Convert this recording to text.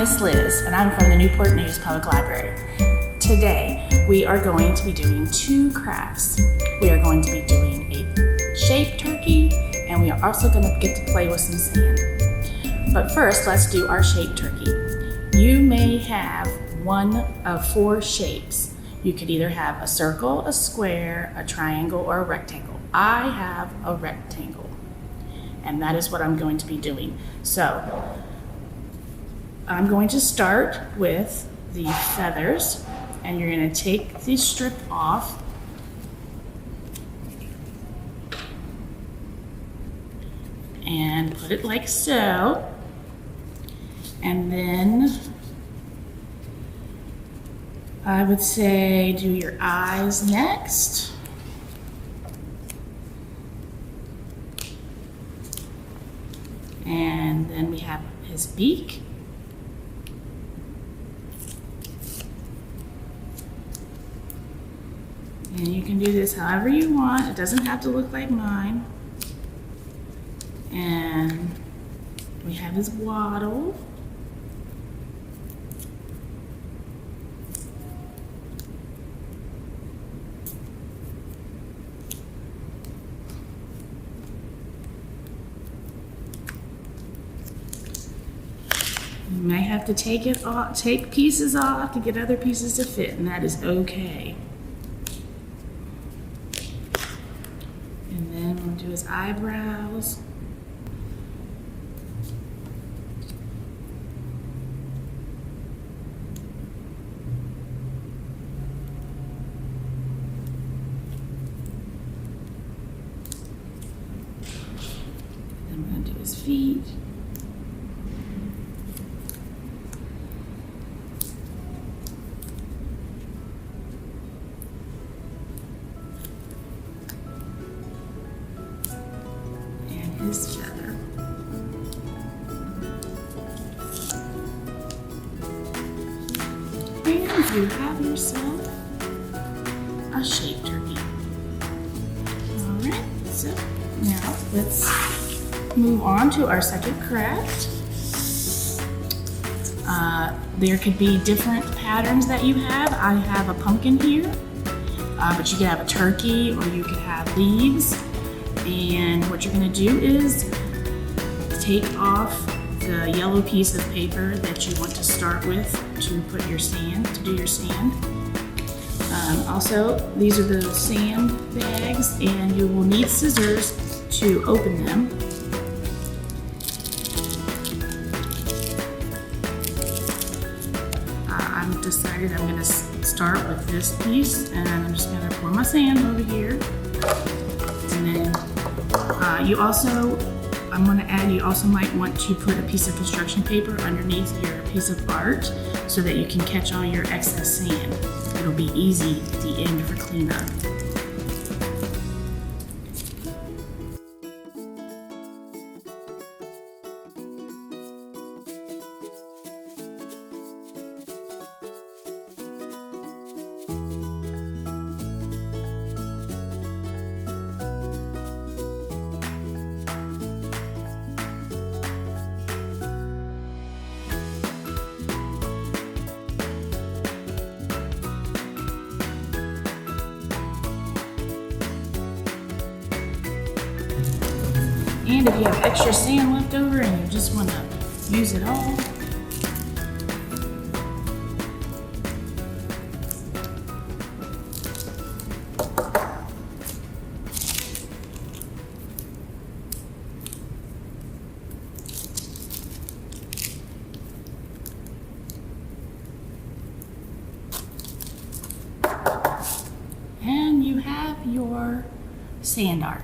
Miss Liz, and I'm from the Newport News Public Library. Today, we are going to be doing two crafts. We are going to be doing a shaped turkey, and we are also going to get to play with some sand. But first, let's do our shaped turkey. You may have one of four shapes. You could either have a circle, a square, a triangle, or a rectangle. I have a rectangle, and that is what I'm going to be doing. So, I'm going to start with the feathers, and you're going to take the strip off. And put it like so. And then I would say do your eyes next. And then we have his beak. And you can do this however you want. It doesn't have to look like mine. And we have his waddle. You may have to take it off, take pieces off to get other pieces to fit, and that is okay. And then we'll do his eyebrows. Then we're going to do his feet. His feather. And you have yourself a shaped turkey. Alright, so now let's move on to our second craft. There could be different patterns that you have. I have a pumpkin here, but you could have a turkey or you could have leaves. And what you're going to do is take off the yellow piece of paper that you want to start with to put your sand, to do your sand. Also, these are the sand bags, and you will need scissors to open them. I've decided I'm going to start with this piece, and I'm just going to pour my sand over here. And then I'm going to add, you also might want to put a piece of construction paper underneath your piece of art so that you can catch all your excess sand. It'll be easy at the end for cleanup. And if you have extra sand left over and you just want to use it all, and you have your sand art.